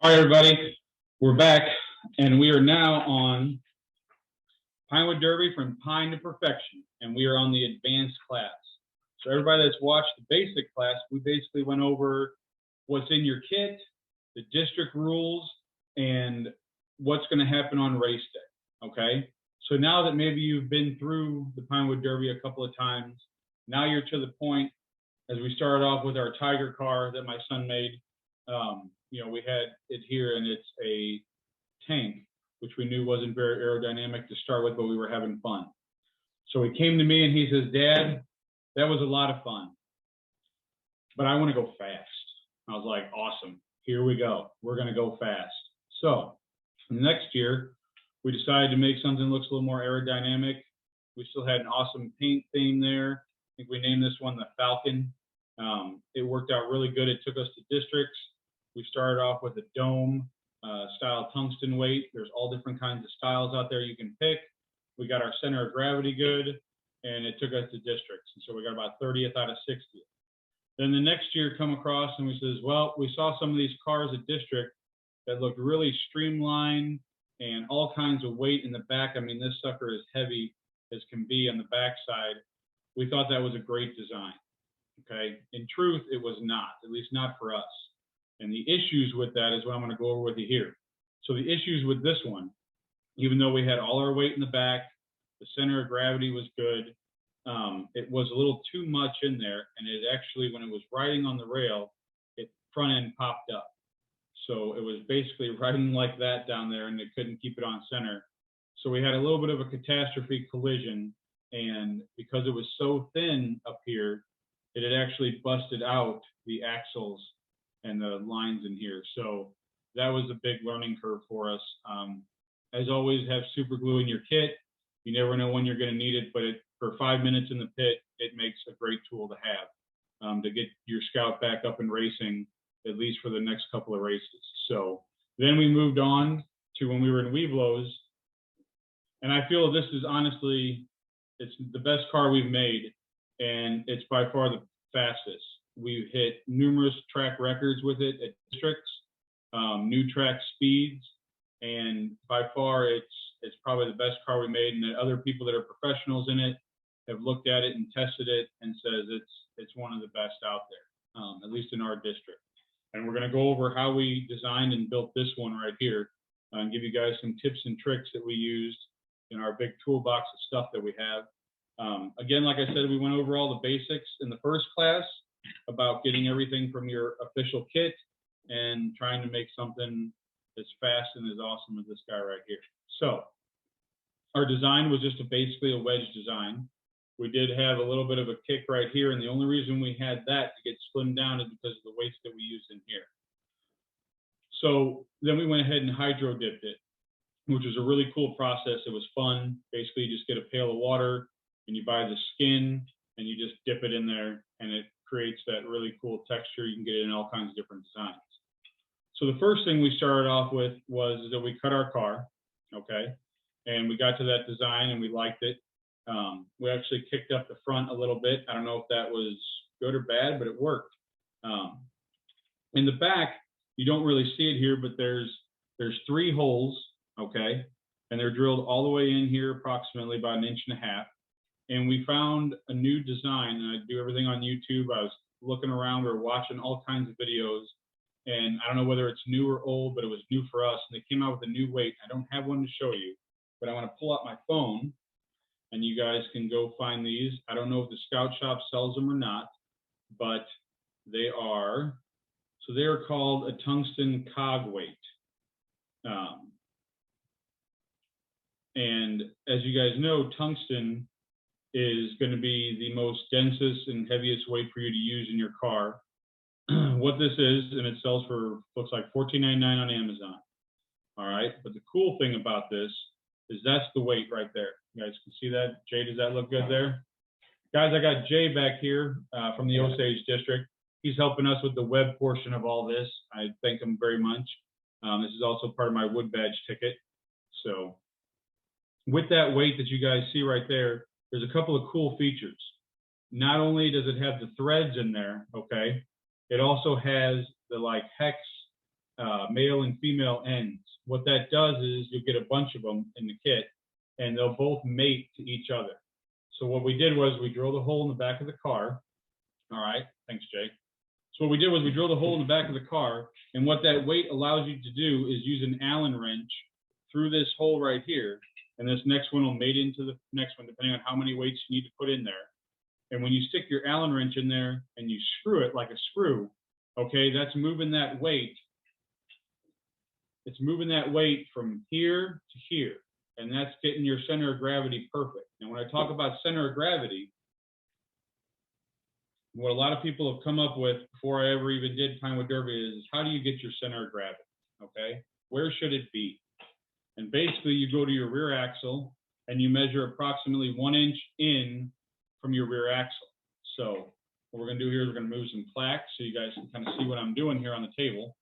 All right, everybody, we're back, and we are now on Pinewood Derby from Pine to Perfection, and we are on the advanced class. So everybody that's watched the basic class, we basically went over what's in your kit, the district rules, and what's going to happen on race day, okay? So now that maybe you've been through the Pinewood Derby a couple of times, now you're to the point, as we started off with our Tiger car that my son made. We had it here, and it's a tank, which we knew wasn't very aerodynamic to start with, but we were having fun. So he came to me and he says, "Dad, that was a lot of fun, but I want to go fast." I was like, "Awesome, here we go. We're going to go fast." So next year, we decided to make something that looks a little more aerodynamic. We still had an awesome paint theme there. I think we named this one the Falcon. It worked out really good. It took us to districts. We started off with a dome style tungsten weight. There's all different kinds of styles out there you can pick. We got our center of gravity good, and it took us to districts. And so we got about 30th out of 60th. Then the next year come across and we says, well, we saw some of these cars at district that looked really streamlined and all kinds of weight in the back. I mean, this sucker is heavy as can be on the backside. We thought that was a great design. Okay. In truth, it was not, at least not for us. And the issues with that is what I'm going to go over with you here. So the issues with this one, even though we had all our weight in the back, the center of gravity was good, it was a little too much in there. And it actually, when it was riding on the rail, it front end popped up. So it was basically riding like that down there, and it couldn't keep it on center. So we had a little bit of a catastrophe collision. And because it was so thin up here, it had actually busted out the axles and the lines in here. So that was a big learning curve for us. As always, have super glue in your kit. You never know when you're going to need it, but for 5 minutes in the pit, it makes a great tool to have to get your Scout back up and racing, at least for the next couple of races. So then we moved on to when we were in Weeblos, and I feel this is honestly, it's the best car we've made, and it's by far the fastest. We've hit numerous track records with it at districts, new track speeds, and by far it's probably the best car we made. And the other people that are professionals in it have looked at it and tested it and says it's one of the best out there, at least in our district. And we're going to go over how we designed and built this one right here, and give you guys some tips and tricks that we used in our big toolbox of stuff that we have. Again, like I said, we went over all the basics in the first class about getting everything from your official kit and trying to make something as fast and as awesome as this guy right here. So our design was just basically a wedge design. We did have a little bit of a kick right here, and the only reason we had that to get slimmed down is because of the weights that we used in here. So then we went ahead and hydro dipped it, which was a really cool process. It was fun. Basically, you just get a pail of water and you buy the skin and you just dip it in there, and it creates that really cool texture. You can get it in all kinds of different designs. So the first thing we started off with was that we cut our car, okay? And we got to that design and we liked it. We actually kicked up the front a little bit. I don't know if that was good or bad, but it worked. In the back, you don't really see it here, but there's 3 holes, okay? And they're drilled all the way in here, approximately about 1.5 inches. And we found a new design, and I do everything on YouTube. I was looking around, we were watching all kinds of videos, and I don't know whether it's new or old, but it was new for us. And they came out with a new weight. I don't have one to show you, but I want to pull out my phone, and you guys can go find these. I don't know if the Scout Shop sells them or not, but they are called a tungsten cog weight. And as you guys know, tungsten is going to be the most densest and heaviest weight for you to use in your car. What this is, and it sells for, looks like $14.99 on Amazon. All right, but the cool thing about this is that's the weight right there. You guys can see that. Jay, does that look good there? Guys, I got Jay back here from the Osage District. He's helping us with the web portion of all this. I thank him very much. This is also part of my wood badge ticket. So with that weight that you guys see right there, there's a couple of cool features. Not only does it have the threads in there, okay, it also has the like hex male and female ends. What that does is you'll get a bunch of them in the kit, and they'll both mate to each other. So what we did was we drilled a hole in the back of the car. All right, thanks, Jake. So what we did was we drilled a hole in the back of the car, and what that weight allows you to do is use an Allen wrench through this hole right here, and this next one will mate into the next one, depending on how many weights you need to put in there. And when you stick your Allen wrench in there and you screw it like a screw, okay, that's moving that weight. It's moving that weight from here to here, and that's getting your center of gravity perfect. And when I talk about center of gravity, what a lot of people have come up with before I ever even did Pinewood Derby is how do you get your center of gravity, okay? Where should it be? And basically you go to your rear axle and you measure approximately 1 inch in from your rear axle. So what we're gonna do here is we're gonna move some plaques so you guys can kind of see what I'm doing here on the table.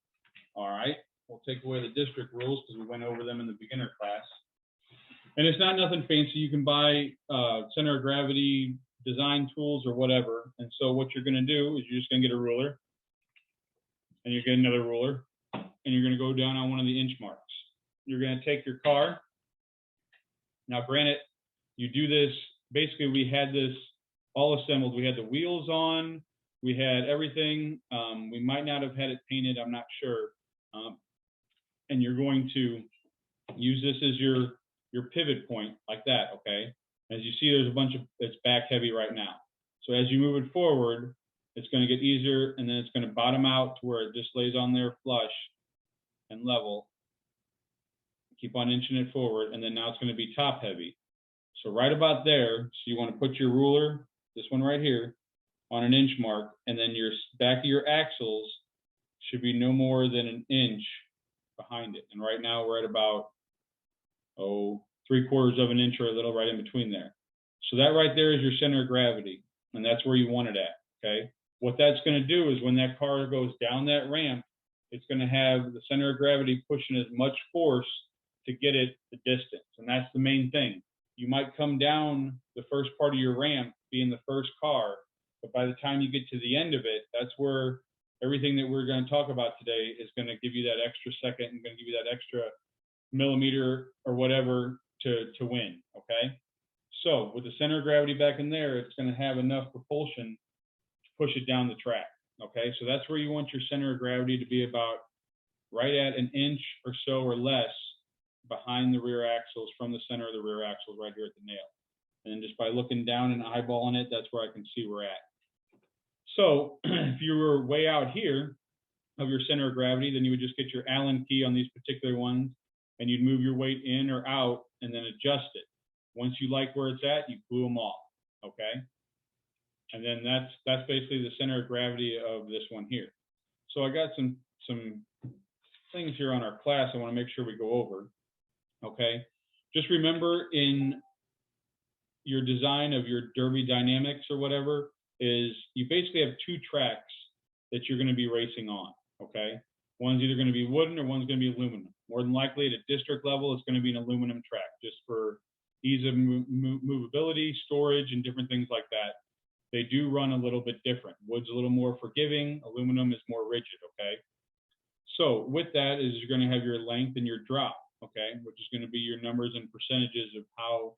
All right, we'll take away the district rules because we went over them in the beginner class. And it's not nothing fancy. You can buy center of gravity design tools or whatever. And so what you're gonna do is you're just gonna get a ruler and you get another ruler and you're gonna go down on one of the inch marks. You're gonna take your car. Now granted, you do this, basically we had this all assembled. We had the wheels on, we had everything. We might not have had it painted, I'm not sure. And you're going to use this as your pivot point like that, okay? As you see, there's a bunch of, it's back heavy right now. So as you move it forward, it's gonna get easier and then it's gonna bottom out to where it just lays on there flush and level. Keep on inching it forward, and then now it's gonna be top heavy. So right about there, so you wanna put your ruler, this one right here, on an inch mark, and then your back of your axles should be no more than an inch behind it. And right now we're at about, 3/4 of an inch or a little right in between there. So that right there is your center of gravity, and that's where you want it at, okay? What that's gonna do is when that car goes down that ramp, it's gonna have the center of gravity pushing as much force to get it the distance, and that's the main thing. You might come down the first part of your ramp being the first car, but by the time you get to the end of it, that's where everything that we're gonna talk about today is gonna give you that extra second and gonna give you that extra millimeter or whatever to win, okay? So with the center of gravity back in there, it's gonna have enough propulsion to push it down the track, okay? So that's where you want your center of gravity to be, about right at an inch or so or less behind the rear axles, from the center of the rear axles right here at the nail. And then just by looking down and eyeballing it, that's where I can see we're at. So if you were way out here of your center of gravity, then you would just get your Allen key on these particular ones and you'd move your weight in or out and then adjust it. Once you like where it's at, you glue them off, okay? And then that's basically the center of gravity of this one here. So I got some things here on our class I want to make sure we go over, okay? Just remember in your design of your Derby dynamics or whatever is you basically have 2 tracks that you're going to be racing on, okay? One's either going to be wooden or one's going to be aluminum. More than likely at a district level, it's going to be an aluminum track just for ease of movability, storage, and different things like that. They do run a little bit different. Wood's a little more forgiving, aluminum is more rigid, okay? So with that is you're going to have your length and your drop, okay? Which is going to be your numbers and percentages of how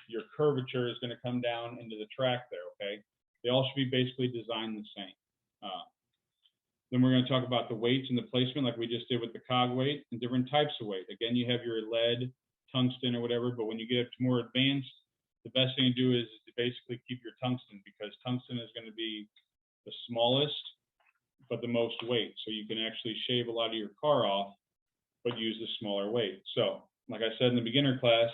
your curvature is going to come down into the track there, okay? They all should be basically designed the same. Then we're going to talk about the weights and the placement like we just did with the cog weight and different types of weight. Again, you have your lead, tungsten or whatever, but when you get up to more advanced, the best thing to do is to basically keep your tungsten, because tungsten is going to be the smallest but the most weight. So you can actually shave a lot of your car off but use the smaller weight. So like I said in the beginner class,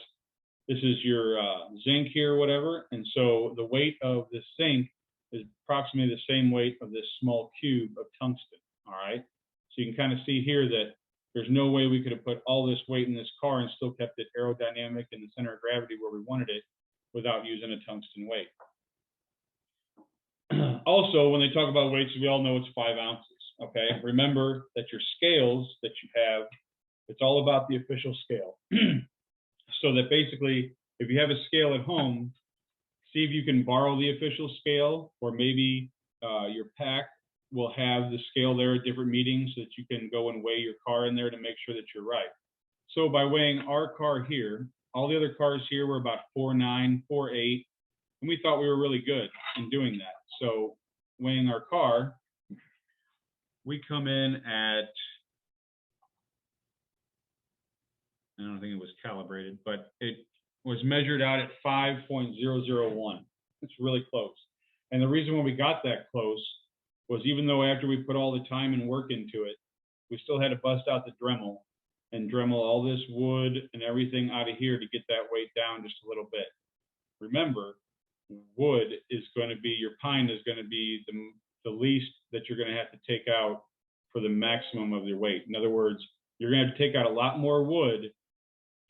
this is your zinc here or whatever, and so the weight of this zinc is approximately the same weight of this small cube of tungsten, all right? So you can kind of see here that there's no way we could have put all this weight in this car and still kept it aerodynamic in the center of gravity where we wanted it without using a tungsten weight. Also, when they talk about weights, we all know it's 5 ounces, okay? Remember that your scales that you have, it's all about the official scale. So that basically, if you have a scale at home, see if you can borrow the official scale, or maybe your pack will have the scale there at different meetings so that you can go and weigh your car in there to make sure that you're right. So by weighing our car here, all the other cars here were about 4.9, 4.8, and we thought we were really good in doing that. So weighing our car, we come in at, I don't think it was calibrated, but it was measured out at 5.001. It's really close. And the reason why we got that close was even though after we put all the time and work into it, we still had to bust out the Dremel and Dremel all this wood and everything out of here to get that weight down just a little bit. Remember, wood is going to be, your pine is going to be the least that you're going to have to take out for the maximum of your weight. In other words, you're going to have to take out a lot more wood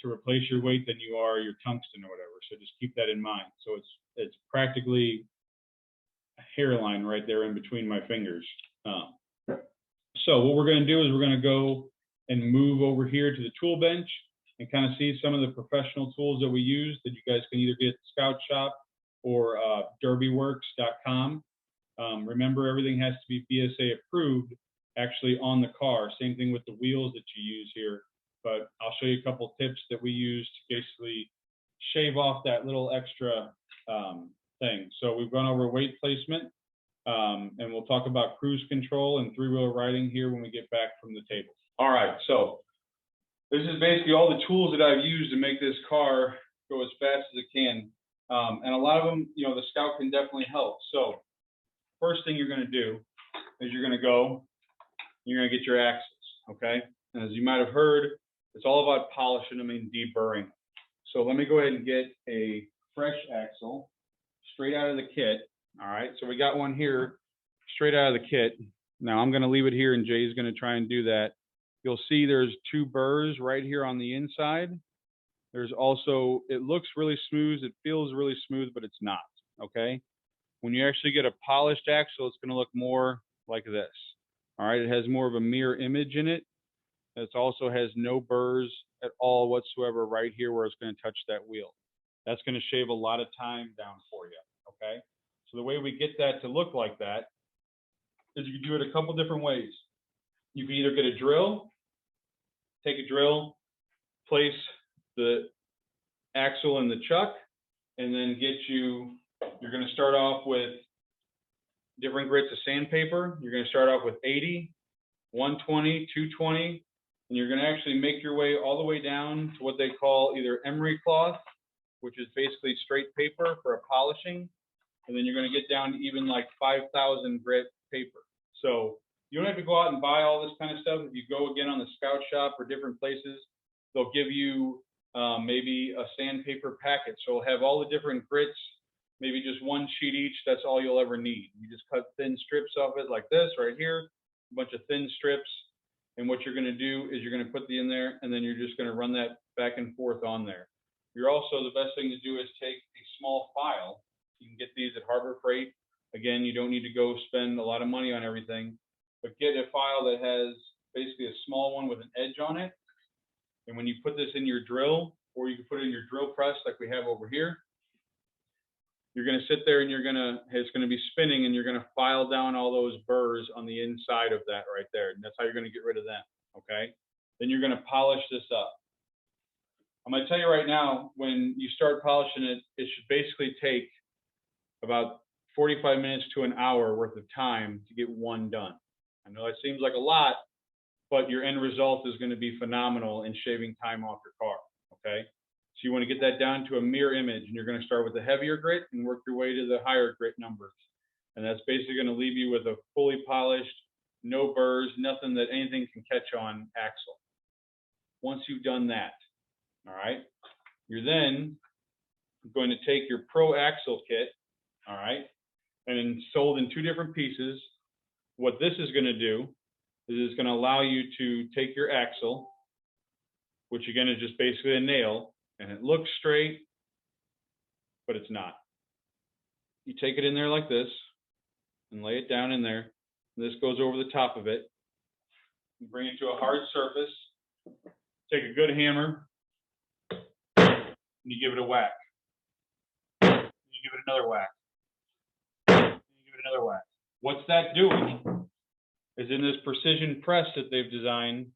to replace your weight than you are your tungsten or whatever. So just keep that in mind. So it's practically a hairline right there in between my fingers. So what we're going to do is we're going to go and move over here to the tool bench and kind of see some of the professional tools that we use that you guys can either get at Scout Shop or derbyworks.com. Remember, everything has to be BSA approved actually on the car. Same thing with the wheels that you use here. But I'll show you a couple tips that we use to basically shave off that little extra thing. So we've gone over weight placement, and we'll talk about cruise control and three-wheel riding here when we get back from the table. All right, so this is basically all the tools that I've used to make this car go as fast as it can. And a lot of them, you know, the Scout can definitely help. So first thing you're going to do is you're going to go, you're going to get your axles, okay? And as you might have heard, it's all about polishing them and deburring. So let me go ahead and get a fresh axle straight out of the kit. All right, so we got one here straight out of the kit. Now I'm going to leave it here and Jay's going to try and do that. You'll see there's two burrs right here on the inside. There's also, it looks really smooth, it feels really smooth, but it's not, okay? When you actually get a polished axle, it's going to look more like this. All right, it has more of a mirror image in it. It also has no burrs at all whatsoever right here where it's going to touch that wheel. That's going to shave a lot of time down for you, okay? So the way we get that to look like that is you can do it a couple different ways. You can either get a drill, take a drill, place the axle in the chuck, and then you're going to start off with different grits of sandpaper. You're going to start off with 80, 120, 220, and you're going to actually make your way all the way down to what they call either emery cloth, which is basically straight paper for a polishing, and then you're going to get down to even like 5,000 grit paper. So you don't have to go out and buy all this kind of stuff. If you go again on the Scout Shop or different places, they'll give you maybe a sandpaper packet. So it'll have all the different grits, maybe just one sheet each. That's all you'll ever need. You just cut thin strips off it like this right here, a bunch of thin strips. And what you're going to do is you're going to put the in there, and then you're just going to run that back and forth on there. You're also, the best thing to do is take a small file. You can get these at Harbor Freight. Again, you don't need to go spend a lot of money on everything, but get a file that has basically a small one with an edge on it. And when you put this in your drill, or you can put it in your drill press like we have over here, you're going to sit there and it's going to be spinning, and you're going to file down all those burrs on the inside of that right there. And that's how you're going to get rid of them, okay? Then you're going to polish this up. I'm going to tell you right now, when you start polishing it, it should basically take about 45 minutes to an hour worth of time to get one done. I know that seems like a lot, but your end result is going to be phenomenal in shaving time off your car, okay? So you want to get that down to a mirror image, and you're going to start with the heavier grit and work your way to the higher grit numbers. And that's basically going to leave you with a fully polished, no burrs, nothing that anything can catch on axle. Once you've done that, all right, you're then going to take your Pro Axle kit, all right, and sold in two different pieces. What this is going to do is it's going to allow you to take your axle, which again is just basically a nail, and it looks straight, but it's not. You take it in there like this and lay it down in there. This goes over the top of it. You bring it to a hard surface. Take a good hammer and you give it a whack. You give it another whack. You give it another whack. What's that doing is in this precision press that they've designed,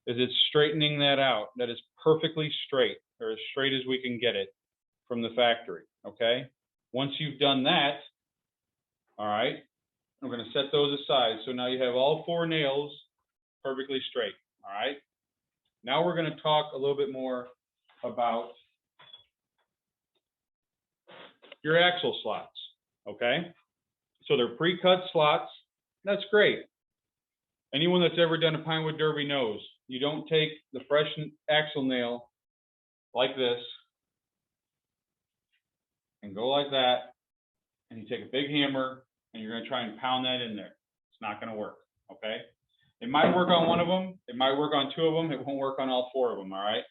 is it's straightening that out. That is perfectly straight, or as straight as we can get it from the factory, okay? Once you've done that, all right, I'm going to set those aside. So now you have all 4 nails perfectly straight, all right? Now we're going to talk a little bit more about your axle slots, okay? So they're pre-cut slots. That's great. Anyone that's ever done a Pinewood Derby knows you don't take the fresh axle nail like this and go like that, and you take a big hammer and you're going to try and pound that in there. It's not going to work, okay? It might work on one of them. It might work on 2 of them. It won't work on all 4 of them, all right?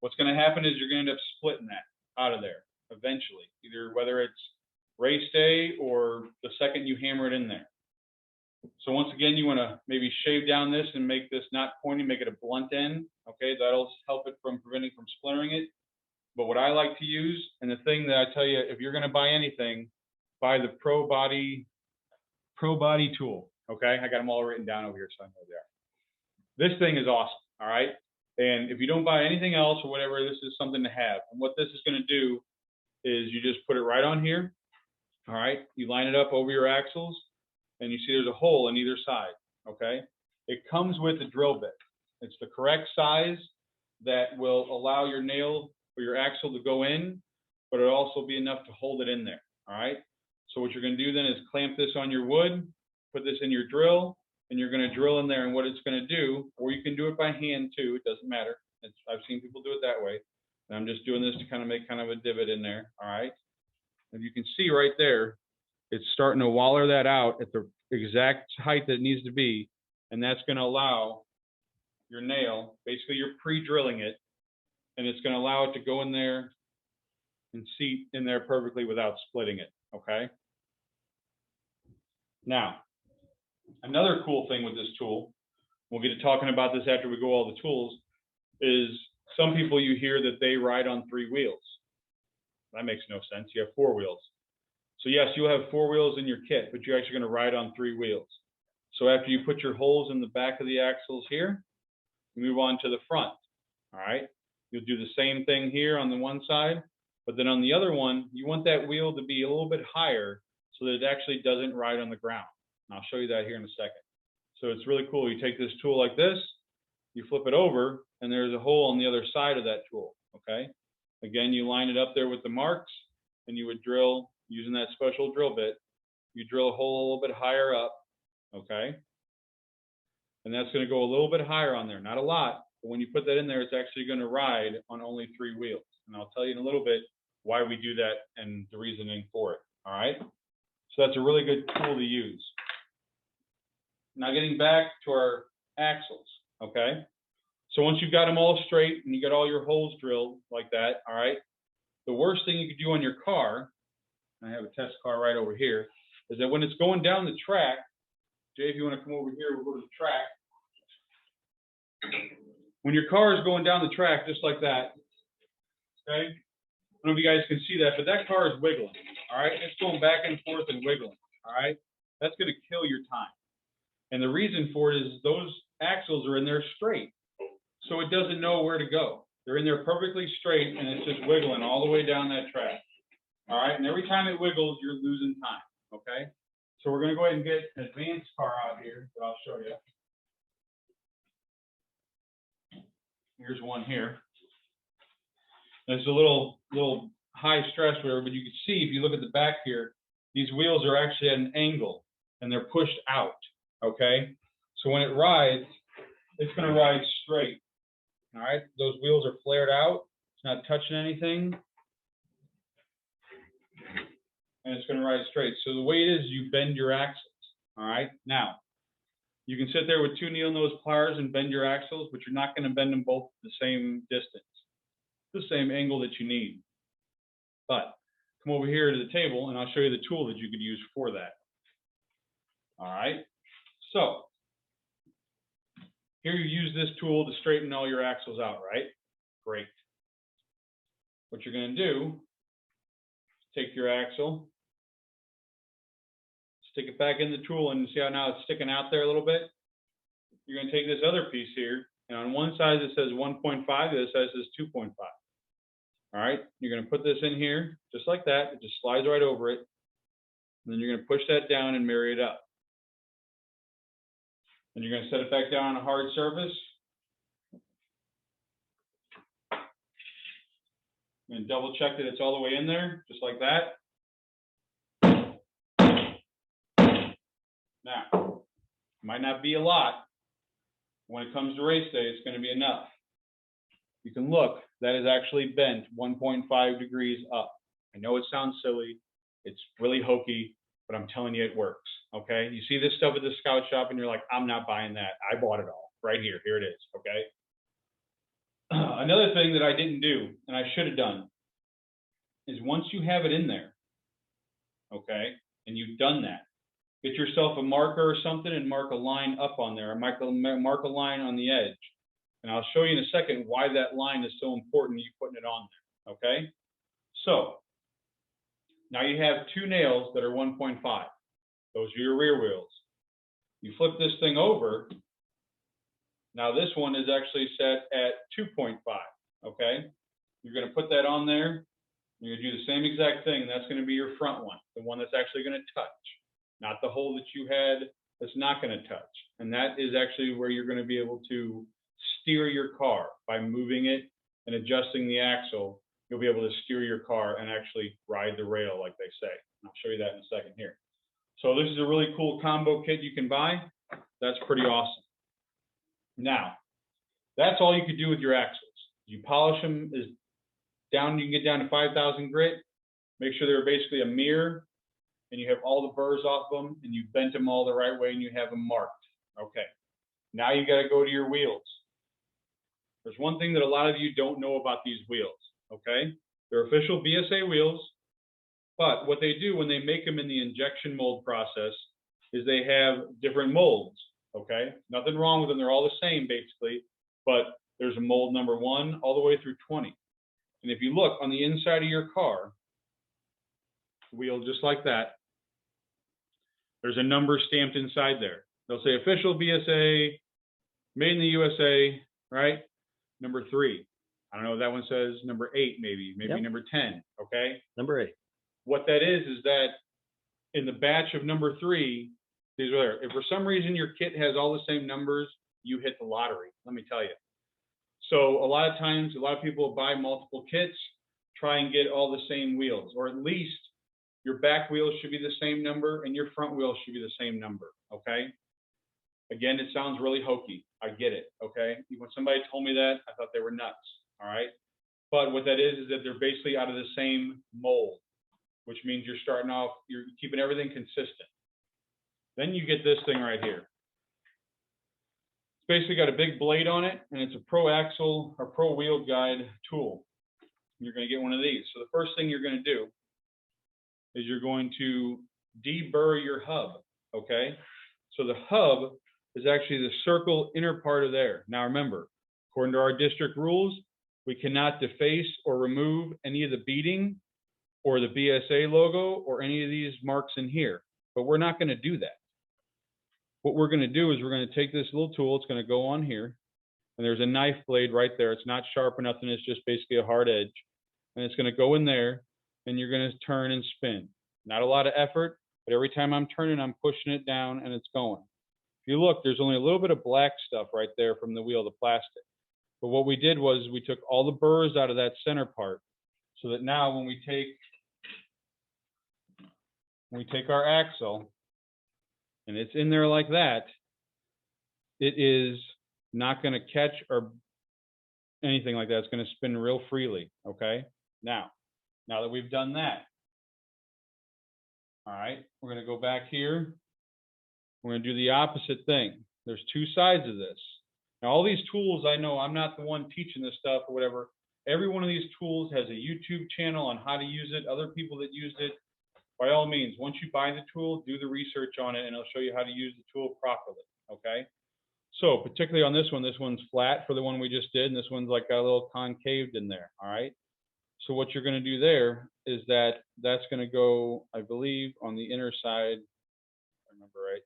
What's going to happen is you're going to end up splitting that out of there eventually, either whether it's race day or the second you hammer it in there. So once again, you want to maybe shave down this and make this not pointy, make it a blunt end, okay? That'll help it from preventing from splintering it. But what I like to use, and the thing that I tell you, if you're going to buy anything, buy the Pro Body tool, okay? I got them all written down over here, so I know they are. This thing is awesome, all right? And if you don't buy anything else or whatever, this is something to have. And what this is going to do is you just put it right on here, all right? You line it up over your axles, and you see there's a hole on either side, okay? It comes with a drill bit. It's the correct size that will allow your nail or your axle to go in, but it'll also be enough to hold it in there, all right? So what you're going to do then is clamp this on your wood, put this in your drill, and you're going to drill in there. And what it's going to do, or you can do it by hand too, it doesn't matter. I've seen people do it that way. And I'm just doing this to kind of make kind of a divot in there, all right? And you can see right there, it's starting to waller that out at the exact height that it needs to be. And that's going to allow your nail, basically you're pre-drilling it, and it's going to allow it to go in there and seat in there perfectly without splitting it, okay? Now, another cool thing with this tool, we'll get to talking about this after we go all the tools, is some people you hear that they ride on 3 wheels. That makes no sense. You have 4 wheels. So yes, you'll have 4 wheels in your kit, but you're actually going to ride on 3 wheels. So after you put your holes in the back of the axles here, you move on to the front, all right? You'll do the same thing here on the one side, but then on the other one, you want that wheel to be a little bit higher so that it actually doesn't ride on the ground. And I'll show you that here in a second. So it's really cool. You take this tool like this, you flip it over, and there's a hole on the other side of that tool, okay? Again, you line it up there with the marks, and you would drill using that special drill bit. You drill a hole a little bit higher up, okay? And that's going to go a little bit higher on there, not a lot, but when you put that in there, it's actually going to ride on only 3 wheels. And I'll tell you in a little bit why we do that and the reasoning for it, all right? So that's a really good tool to use. Now getting back to our axles, okay? So once you've got them all straight and you got all your holes drilled like that, all right? The worst thing you could do on your car, I have a test car right over here, is that when it's going down the track, Jay, if you want to come over here, we'll go to the track. When your car is going down the track just like that, okay? I don't know if you guys can see that, but that car is wiggling, all right? It's going back and forth and wiggling, all right? That's going to kill your time. And the reason for it is those axles are in there straight, so it doesn't know where to go. They're in there perfectly straight, and it's just wiggling all the way down that track, all right? And every time it wiggles, you're losing time, okay? So we're going to go ahead and get an advanced car out here that I'll show you. Here's one here. There's a little high stress whatever, but you can see if you look at the back here, these wheels are actually at an angle and they're pushed out, okay? So when it rides, it's going to ride straight, all right? Those wheels are flared out. It's not touching anything. And it's going to ride straight. So the way it is, you bend your axles, all right? Now, you can sit there with 2 needle nose pliers and bend your axles, but you're not going to bend them both the same distance, the same angle that you need. But come over here to the table and I'll show you the tool that you could use for that. All right, so here you use this tool to straighten all your axles out, right? Great. What you're going to do, take your axle, stick it back in the tool, and see how now it's sticking out there a little bit? you're going to take this other piece here, and on one side it says 1.5, the other side says 2.5. All right, you're going to put this in here just like that. It just slides right over it. And then you're going to push that down and marry it up. And you're going to set it back down on a hard surface. And double check that it's all the way in there, just like that. Now, might not be a lot. When it comes to race day, it's going to be enough. You can look, that is actually bent 1.5 degrees up. I know it sounds silly. It's really hokey, but I'm telling you it works, okay? You see this stuff at the scout shop and you're like, I'm not buying that. I bought it all right here. Here it is, okay? Another thing that I didn't do, and I should have done, is once you have it in there, okay, and you've done that, get yourself a marker or something and mark a line up on there, or mark a line on the edge. And I'll show you in a second why that line is so important, you putting it on there, okay? So, now you have two nails that are 1.5. Those are your rear wheels. You flip this thing over. Now this one is actually set at 2.5, okay? You're going to put that on there. You're going to do the same exact thing, and that's going to be your front one, the one that's actually going to touch, not the hole that you had that's not going to touch. And that is actually where you're going to be able to steer your car by moving it and adjusting the axle. You'll be able to steer your car and actually ride the rail, like they say. I'll show you that in a second here. So this is a really cool combo kit you can buy. That's pretty awesome. Now, that's all you could do with your axles. You polish them is down, you can get down to 5,000 grit. Make sure they're basically a mirror, and you have all the burrs off them, and you bent them all the right way, and you have them marked. Okay. Now you got to go to your wheels. There's one thing that a lot of you don't know about these wheels. Okay, they're official BSA wheels, but what they do when they make them in the injection mold process is they have different molds. Okay, nothing wrong with them, they're all the same basically, but there's a mold number 1 all the way through 20. And if you look on the inside of your car, wheel just like that, there's a number stamped inside there. They'll say official BSA, made in the USA, right? Number 3. I don't know if that one says number 8, maybe yep. Number 10, okay? Number 8. What that is that in the batch of number 3, these are there. If for some reason your kit has all the same numbers, you hit the lottery, let me tell you. So a lot of times, a lot of people buy multiple kits, try and get all the same wheels, or at least your back wheels should be the same number and your front wheels should be the same number, okay? Again, it sounds really hokey. I get it, okay? When somebody told me that, I thought they were nuts. All right, but what that is that they're basically out of the same mold, which means you're starting off, you're keeping everything consistent. Then you get this thing right here. It's basically got a big blade on it, and it's a pro axle or pro wheel guide tool. You're going to get one of these. So the first thing you're going to do is you're going to deburr your hub, okay? So the hub is actually the circle inner part of there. Now remember, according to our district rules, we cannot deface or remove any of the beading or the BSA logo or any of these marks in here, but we're not going to do that. What we're going to do is we're going to take this little tool, it's going to go on here, and there's a knife blade right there. It's not sharp or nothing, it's just basically a hard edge, and it's going to go in there, and you're going to turn and spin. Not a lot of effort, but every time I'm turning, I'm pushing it down, and it's going. If you look, there's only a little bit of black stuff right there from the wheel, the plastic. But what we did was we took all the burrs out of that center part so that now when we take our axle and it's in there like that, it is not going to catch or anything like that. It's going to spin real freely, okay? Now that we've done that, all right, we're going to go back here. We're going to do the opposite thing. There's two sides of this. Now, all these tools, I know I'm not the one teaching this stuff or whatever. Every one of these tools has a YouTube channel on how to use it, other people that used it. By all means, once you buy the tool, do the research on it, and it'll show you how to use the tool properly, okay? So, particularly on this one's flat for the one we just did, and this one's like got a little concaved in there, all right? So what you're going to do there is that's going to go, I believe, on the inner side, if I remember right.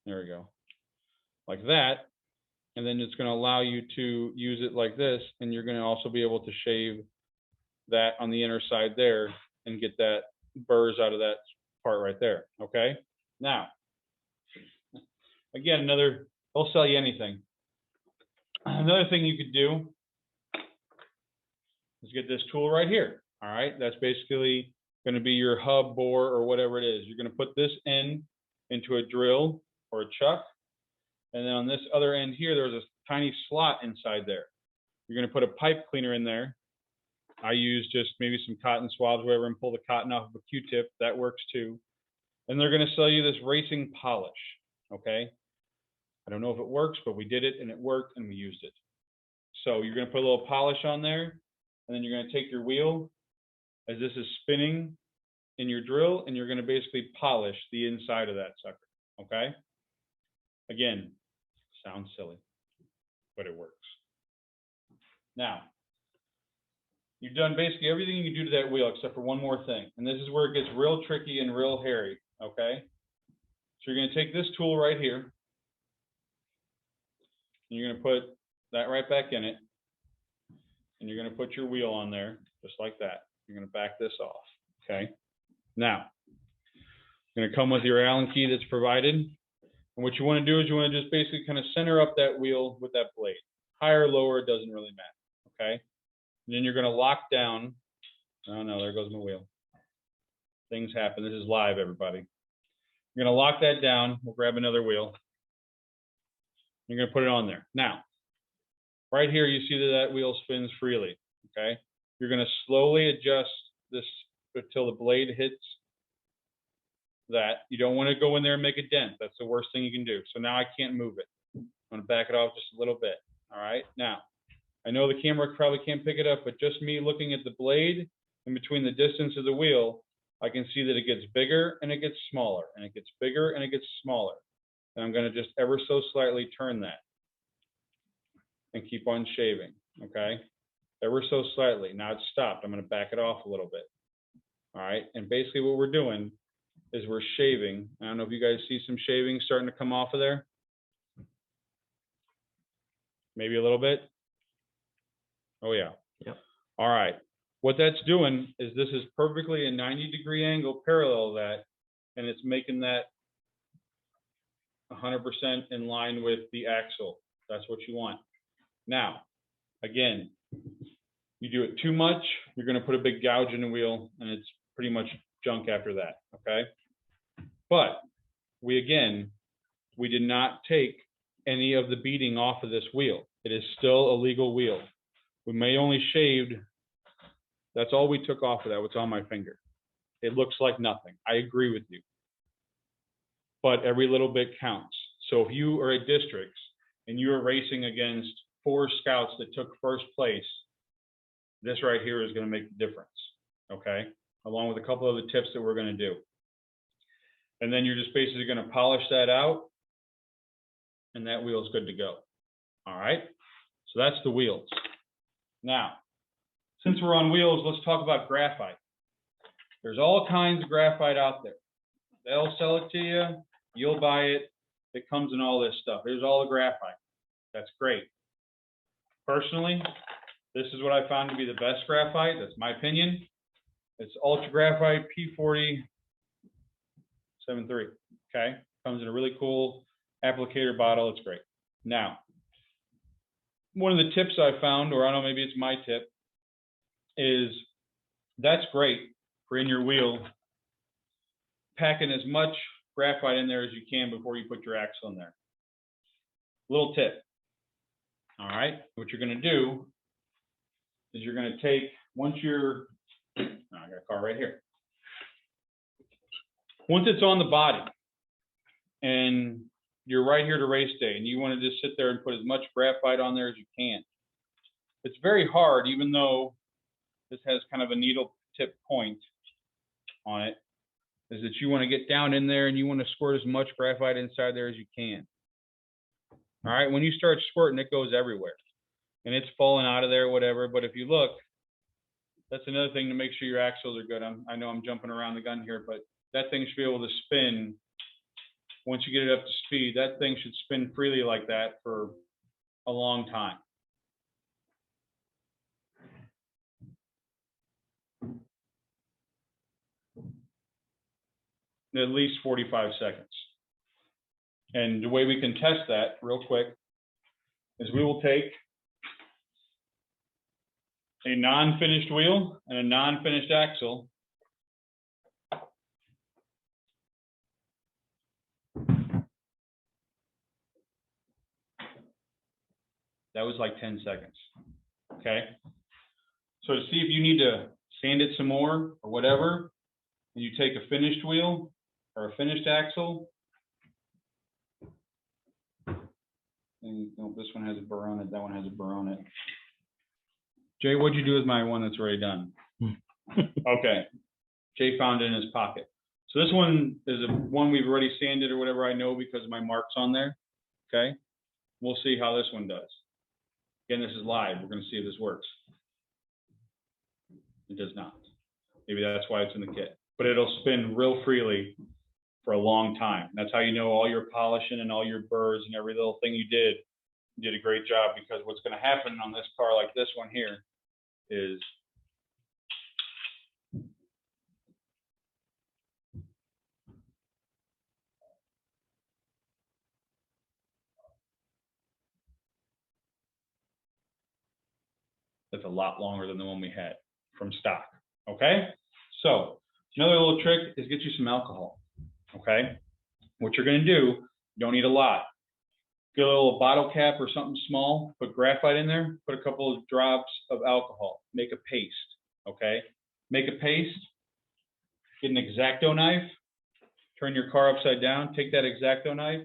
There we go. Like that. And then it's going to allow you to use it like this. And you're going to also be able to shave that on the inner side there and get that burrs out of that part right there. Okay. Now, again, they'll sell you anything. Another thing you could do is get this tool right here. All right. That's basically going to be your hub bore or whatever it is. You're going to put this end into a drill or a chuck. And then on this other end here, there's a tiny slot inside there. You're going to put a pipe cleaner in there. I use just maybe some cotton swabs, whatever, and pull the cotton off of a Q-tip. That works too. And they're going to sell you this racing polish. Okay. I don't know if it works, but we did it and it worked and we used it. So you're going to put a little polish on there, and then you're going to take your wheel as this is spinning in your drill, and you're going to basically polish the inside of that sucker. Okay. Again, sounds silly, but it works. Now, you've done basically everything you can do to that wheel except for one more thing. And this is where it gets real tricky and real hairy, okay? So you're going to take this tool right here, and you're going to put that right back in it, and you're going to put your wheel on there, just like that. You're going to back this off, okay? Now, you're going to come with your Allen key that's provided. And what you want to do is you want to just basically kind of center up that wheel with that blade. Higher or lower, it doesn't really matter, okay? And then you're going to lock down. Oh no, there goes my wheel. Things happen. This is live, everybody. You're going to lock that down. We'll grab another wheel. You're going to put it on there. Now, right here, you see that wheel spins freely, okay? You're going to slowly adjust this until the blade hits that. You don't want to go in there and make a dent. That's the worst thing you can do. So now I can't move it. I'm going to back it off just a little bit. All right. Now, I know the camera probably can't pick it up, but just me looking at the blade in between the distance of the wheel, I can see that it gets bigger and it gets smaller, and it gets bigger and it gets smaller. And I'm going to just ever so slightly turn that and keep on shaving. Okay. Ever so slightly. Now it's stopped. I'm going to back it off a little bit. All right. And basically what we're doing is we're shaving. I don't know if you guys see some shaving starting to come off of there. Maybe a little bit. Oh yeah. Yep. All right. What that's doing is this is perfectly a 90-degree angle parallel to that, and it's making that 100% in line with the axle. That's what you want. Now, again, you do it too much, you're going to put a big gouge in the wheel, and it's pretty much junk after that, okay? But we did not take any of the beading off of this wheel. It is still a legal wheel. We may only shaved, that's all we took off of that, what's on my finger. It looks like nothing. I agree with you. But every little bit counts. So if you are at districts and you are racing against 4 scouts that took first place, this right here is going to make the difference, okay? Along with a couple of the tips that we're going to do. And then you're just basically going to polish that out, and that wheel is good to go. All right? So that's the wheels. Now, since we're on wheels, let's talk about graphite. There's all kinds of graphite out there. They'll sell it to you. You'll buy it. It comes in all this stuff. There's all the graphite. That's great. Personally, this is what I found to be the best graphite. That's my opinion. It's Ultra Graphite P40 73. Okay? Comes in a really cool applicator bottle. It's great. Now, one of the tips I found, or I don't know, maybe it's my tip, is that's great for in your wheel, packing as much graphite in there as you can before you put your axle in there. Little tip. All right, what you're going to do is you're going to take, once you're, I got a car right here. Once it's on the body and you're right here to race day and you want to just sit there and put as much graphite on there as you can. It's very hard, even though this has kind of a needle tip point on it, is that you want to get down in there and you want to squirt as much graphite inside there as you can. All right, when you start squirting, it goes everywhere and it's falling out of there, whatever. But if you look, that's another thing to make sure your axles are good. I know I'm jumping around the gun here, but that thing should be able to spin once you get it up to speed, that thing should spin freely like that for a long time. At least 45 seconds. And the way we can test that real quick is we will take a non-finished wheel and a non-finished axle. That was like 10 seconds, okay? So to see if you need to sand it some more or whatever, and you take a finished wheel or a finished axle. And, no, this one has a burr on it, that one has a burr on it. Jay, what'd you do with my one that's already done? Okay, Jay found it in his pocket. So this one is a one we've already sanded or whatever, I know because of my marks on there, okay? We'll see how this one does. Again, this is live. We're going to see if this works. It does not. Maybe that's why it's in the kit. But it'll spin real freely for a long time. That's how you know all your polishing and all your burrs and every little thing you did a great job, because what's going to happen on this car like this one here is that's a lot longer than the one we had from stock, okay? So another little trick is get you some alcohol, okay? What you're gonna do, you don't need a lot. Get a little bottle cap or something small, put graphite in there, put a couple of drops of alcohol, make a paste, okay? Make a paste, get an X-Acto knife, turn your car upside down, take that X-Acto knife,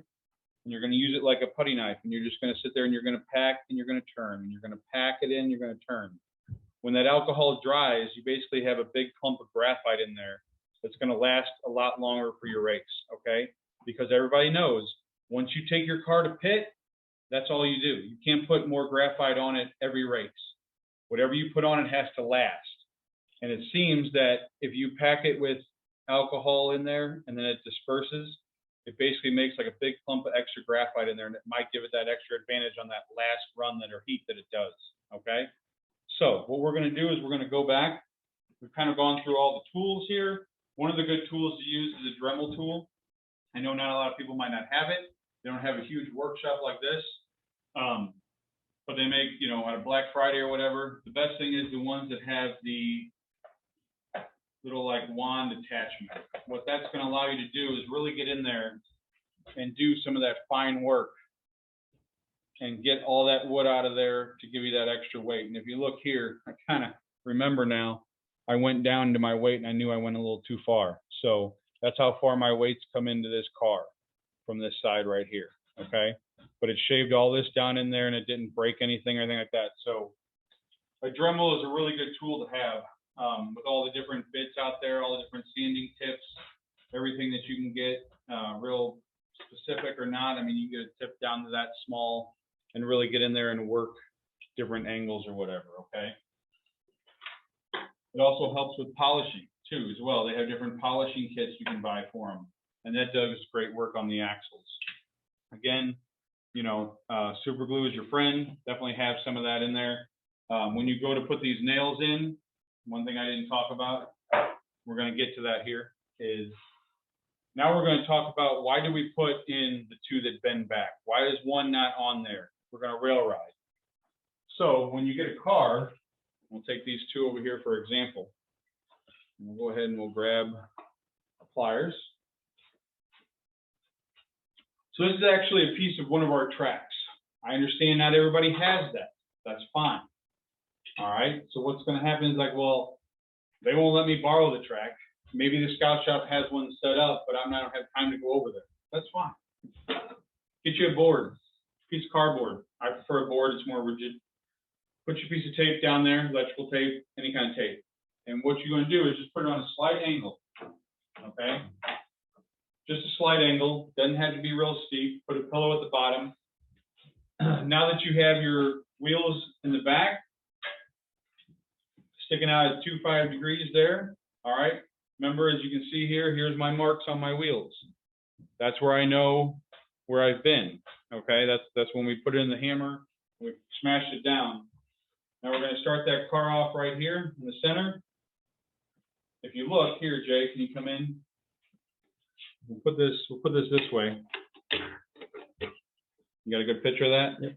and you're going to use it like a putty knife, and you're just going to sit there and you're going to pack and you're going to turn, and you're going to pack it in, you're going to turn. When that alcohol dries, you basically have a big clump of graphite in there that's going to last a lot longer for your race, okay? Because everybody knows, once you take your car to pit, that's all you do. You can't put more graphite on it every race. Whatever you put on it has to last. And it seems that if you pack it with alcohol in there and then it disperses, it basically makes like a big clump of extra graphite in there, and it might give it that extra advantage on that last run that or heat that it does, okay? So what we're gonna do is we're gonna go back. We've kind of gone through all the tools here. One of the good tools to use is a Dremel tool. I know not a lot of people might not have it. They don't have a huge workshop like this, but they make, you know, on a Black Friday or whatever. The best thing is the ones that have the little like wand attachment. What that's going to allow you to do is really get in there and do some of that fine work and get all that wood out of there to give you that extra weight. And if you look here, I kind of remember now, I went down to my weight and I knew I went a little too far. So that's how far my weights come into this car from this side right here, okay? But it shaved all this down in there and it didn't break anything or anything like that. So a Dremel is a really good tool to have. With all the different bits out there, all the different sanding tips, everything that you can get, real specific or not. I mean, you get a tip down to that small and really get in there and work different angles or whatever, okay? It also helps with polishing too as well. They have different polishing kits you can buy for them, and that does great work on the axles. Again, you know, super glue is your friend. Definitely have some of that in there. When you go to put these nails in, one thing I didn't talk about, we're going to get to that here, is now we're going to talk about why do we put in the two that bend back? Why is one not on there? We're going to rail ride. So when you get a car, we'll take these two over here for example. We'll go ahead and we'll grab pliers. So this is actually a piece of one of our tracks. I understand not everybody has that. That's fine. All right, so what's going to happen is like, well, they won't let me borrow the track. Maybe the scout shop has one set up, but I don't have time to go over there. That's fine. Get you a board, piece of cardboard. I prefer a board, it's more rigid. Put your piece of tape down there, electrical tape, any kind of tape. And what you're going to do is just put it on a slight angle, okay? Just a slight angle, doesn't have to be real steep. Put a pillow at the bottom. Now that you have your wheels in the back, sticking out at 25 degrees there, all right? Remember, as you can see here, here's my marks on my wheels. That's where I know where I've been. Okay, that's when we put it in the hammer, we smashed it down. Now we're going to start that car off right here in the center. If you look here, Jay, can you come in? We'll put this way. You got a good picture of that? Yep.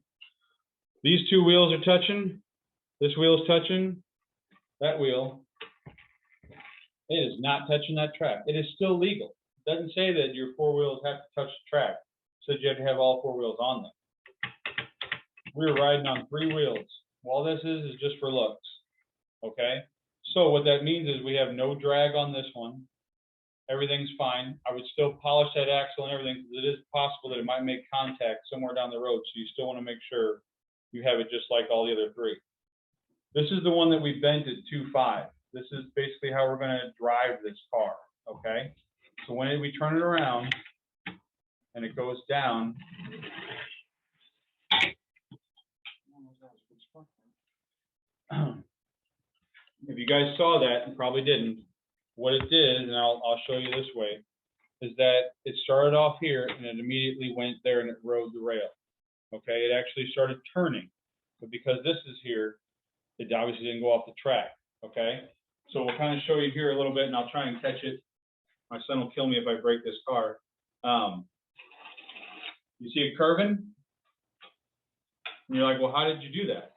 These two wheels are touching. This wheel is touching. That wheel. It is not touching that track. It is still legal. It doesn't say that your four wheels have to touch the track. It says you have to have all four wheels on them. We're riding on three wheels. All this is just for looks. Okay? So what that means is we have no drag on this one. Everything's fine. I would still polish that axle and everything because it is possible that it might make contact somewhere down the road. So you still want to make sure you have it just like all the other three. This is the one that we bent at 2.5. This is basically how we're going to drive this car. Okay? So when we turn it around and it goes down, if you guys saw that and probably didn't, what it did, and I'll show you this way, is that it started off here and it immediately went there and it rode the rail. Okay, it actually started turning, but because this is here, it obviously didn't go off the track. Okay, so we'll kind of show you here a little bit, and I'll try and catch it. My son will kill me if I break this car. You see it curving, and you're like, well, how did you do that?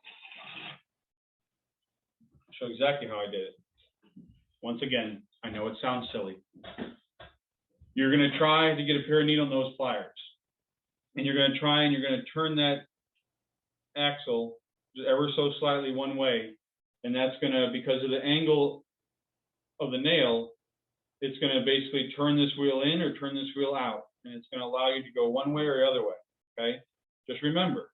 I'll show exactly how I did it. Once again, I know it sounds silly. You're going to try to get a pair of needle nose pliers. And you're going to try and you're going to turn that axle ever so slightly one way. And that's going to, because of the angle of the nail, it's going to basically turn this wheel in or turn this wheel out. And it's going to allow you to go one way or the other way. Okay? Just remember,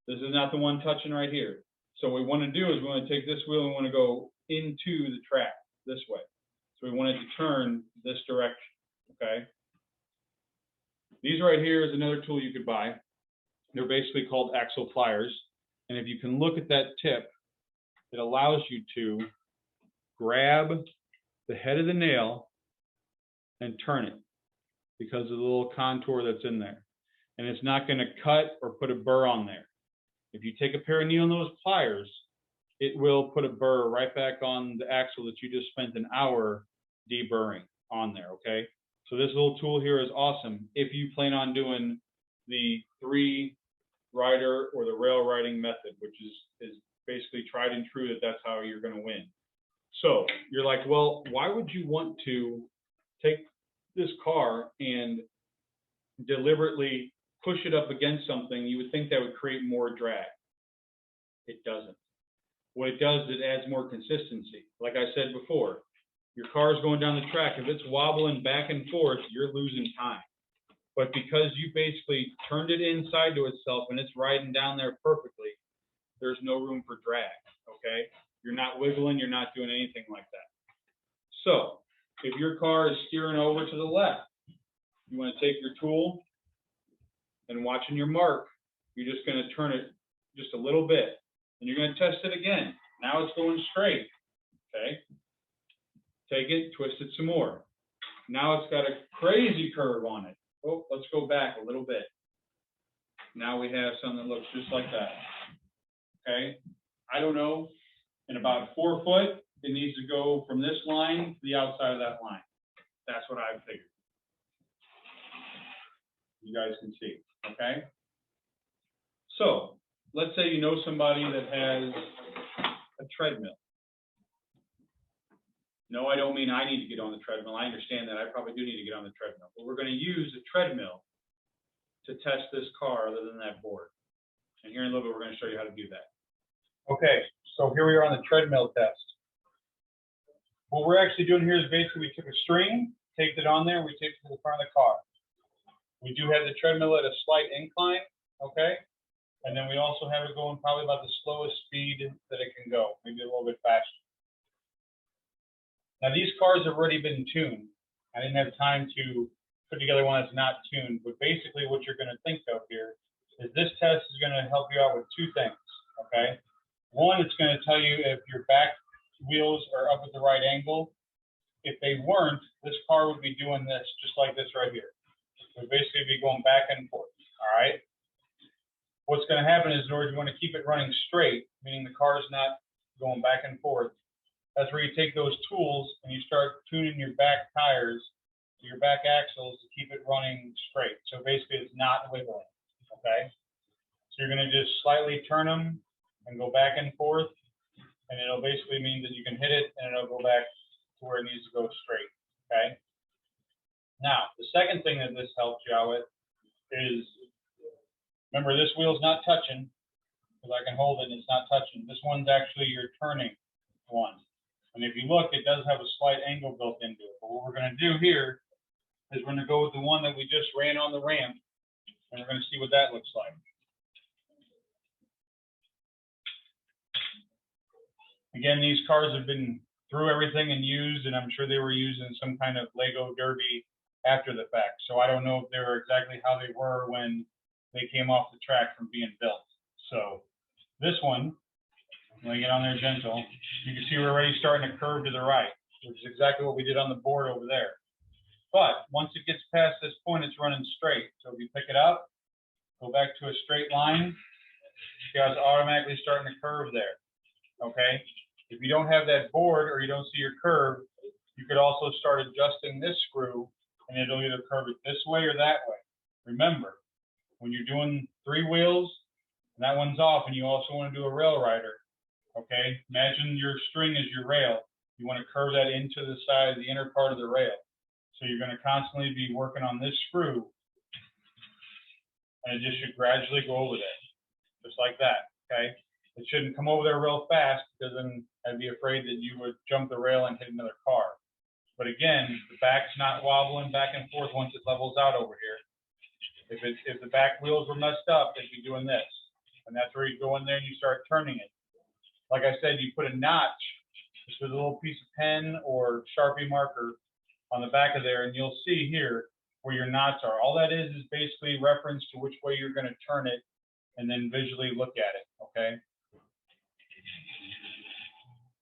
this is not the one touching right here. So what we want to do is we want to take this wheel and we want to go into the track this way. So we want it to turn this direction, okay? These right here is another tool you could buy. They're basically called axle pliers. And if you can look at that tip, it allows you to grab the head of the nail and turn it because of the little contour that's in there. And it's not going to cut or put a burr on there. If you take a pair of needle nose pliers, it will put a burr right back on the axle that you just spent an hour deburring on there, okay? So this little tool here is awesome if you plan on doing the three rider or the rail riding method, which is basically tried and true that that's how you're going to win. So you're like, well, why would you want to take this car and deliberately push it up against something? You would think that would create more drag. It doesn't. What it does, it adds more consistency. Like I said before, your car is going down the track. If it's wobbling back and forth, you're losing time. But because you basically turned it inside to itself and it's riding down there perfectly, there's no room for drag, okay? You're not wiggling, you're not doing anything like that. So if your car is steering over to the left, you want to take your tool and watching your mark, you're just going to turn it just a little bit. And you're going to test it again. Now it's going straight, okay? Take it, twist it some more. Now it's got a crazy curve on it. Oh, let's go back a little bit. Now we have something that looks just like that, okay? I don't know, in about 4 foot, it needs to go from this line to the outside of that line. That's what I figured. You guys can see, okay? So let's say you know somebody that has a treadmill. No, I don't mean I need to get on the treadmill. I understand that. I probably do need to get on the treadmill. But we're going to use a treadmill to test this car other than that board. And here in a little bit, we're going to show you how to do that. Okay, so here we are on the treadmill test. What we're actually doing here is basically we took a string, taped it on there, and we taped it to the front of the car. We do have the treadmill at a slight incline, okay? And then we also have it going probably about the slowest speed that it can go, maybe a little bit faster. Now these cars have already been tuned. I didn't have time to put together one that's not tuned, but basically what you're going to think of here is this test is going to help you out with two things, okay? One, it's going to tell you if your back wheels are up at the right angle, if they weren't, this car would be doing this just like this right here. It would basically be going back and forth. All right. What's going to happen is, in order you want to keep it running straight, meaning the car is not going back and forth, that's where you take those tools and you start tuning your back tires, your back axles, to keep it running straight. So basically, it's not wiggling. Okay. So you're going to just slightly turn them and go back and forth, and it'll basically mean that you can hit it and it'll go back to where it needs to go straight. Okay. Now, the second thing that this helps you out with is, remember, this wheel's not touching, because I can hold it and it's not touching. This one's actually your turning one. And if you look, it does have a slight angle built into it. But what we're going to do here is we're going to go with the one that we just ran on the ramp, and we're going to see what that looks like. Again, these cars have been through everything and used, and I'm sure they were used in some kind of Lego Derby after the fact. So I don't know if they were exactly how they were when they came off the track from being built. So this one, when I get on there gentle, you can see we're already starting to curve to the right, which is exactly what we did on the board over there. But once it gets past this point, it's running straight. So if you pick it up, go back to a straight line, you guys are automatically starting to curve there. Okay. If you don't have that board or you don't see your curve, you could also start adjusting this screw, and it'll either curve it this way or that way. Remember, when you're doing 3 wheels and that one's off, and you also want to do a rail rider, okay, imagine your string is your rail. You want to curve that into the side, the inner part of the rail. So you're going to constantly be working on this screw, and it just should gradually go over there, just like that, okay? It shouldn't come over there real fast, because then I'd be afraid that you would jump the rail and hit another car. But again, the back's not wobbling back and forth once it levels out over here. If the back wheels were messed up, they'd be doing this. And that's where you go in there and you start turning it. Like I said, you put a notch just with a little piece of pen or Sharpie marker on the back of there, and you'll see here where your knots are. All that is basically reference to which way you're going to turn it, and then visually look at it, okay?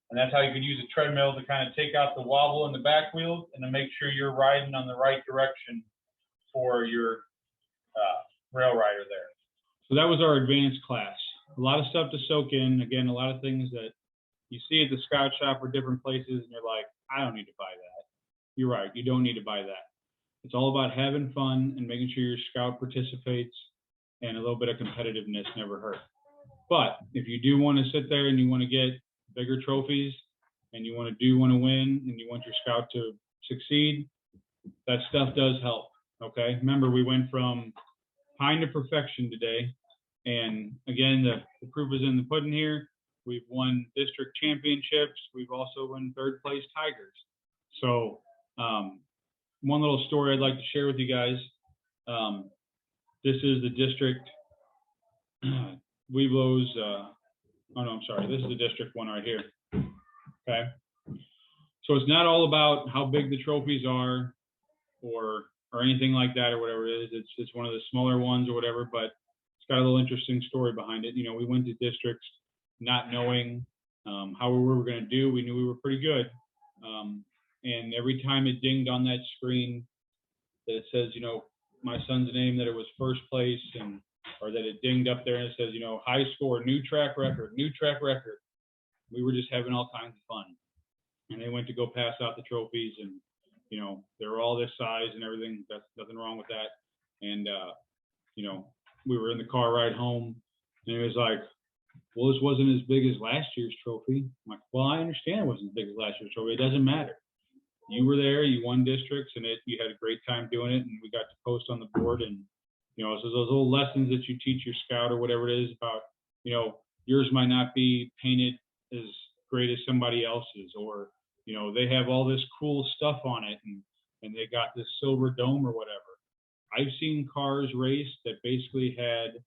And that's how you can use a treadmill to kind of take out the wobble in the back wheels and to make sure you're riding on the right direction for your rail rider there. So that was our advanced class. A lot of stuff to soak in. Again, a lot of things that you see at the scout shop or different places, and you're like, I don't need to buy that. You're right. You don't need to buy that. It's all about having fun and making sure your scout participates, and a little bit of competitiveness never hurt. But if you do want to sit there and you want to get bigger trophies, and you want to win, and you want your scout to succeed, that stuff does help. Okay. Remember, we went from pine to perfection today. And again, the proof is in the pudding here. We've won district championships. We've also won 3rd place Tigers. So one little story I'd like to share with you guys. This is the district Weeblo's, oh no, I'm sorry. This is the district one right here. Okay. So it's not all about how big the trophies are or anything like that or whatever it is. It's one of the smaller ones or whatever, but it's got a little interesting story behind it. You know, we went to districts not knowing how we were going to do. We knew we were pretty good. And every time it dinged on that screen that it says, you know, my son's name, that it was 1st place, and or that it dinged up there and it says, you know, high score, new track record. We were just having all kinds of fun. And they went to go pass out the trophies, and, you know, they were all this size and everything. That's nothing wrong with that. And, you know, we were in the car ride home, and it was like, well, this wasn't as big as last year's trophy. I'm like, well, I understand it wasn't as big as last year's trophy. It doesn't matter. You were there, you won districts, and you had a great time doing it, and we got to post on the board. And, you know, so those little lessons that you teach your scout or whatever it is about, you know, yours might not be painted as great as somebody else's, or, you know, they have all this cool stuff on it, and they got this silver dome or whatever. I've seen cars race that basically had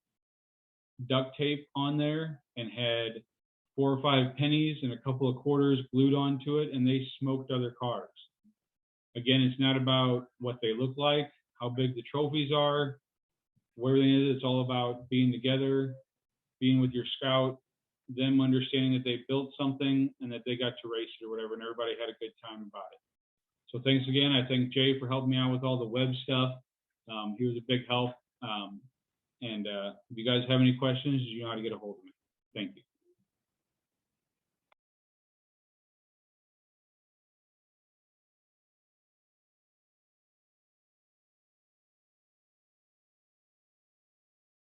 duct tape on there and had 4 or 5 pennies and a couple of quarters glued onto it, and they smoked other cars. Again, it's not about what they look like, how big the trophies are, where everything is. It's all about being together, being with your scout, them understanding that they built something and that they got to race it or whatever, and everybody had a good time about it. So thanks again. I thank Jay for helping me out with all the web stuff. He was a big help. If you guys have any questions, you know how to get a hold of me. Thank you.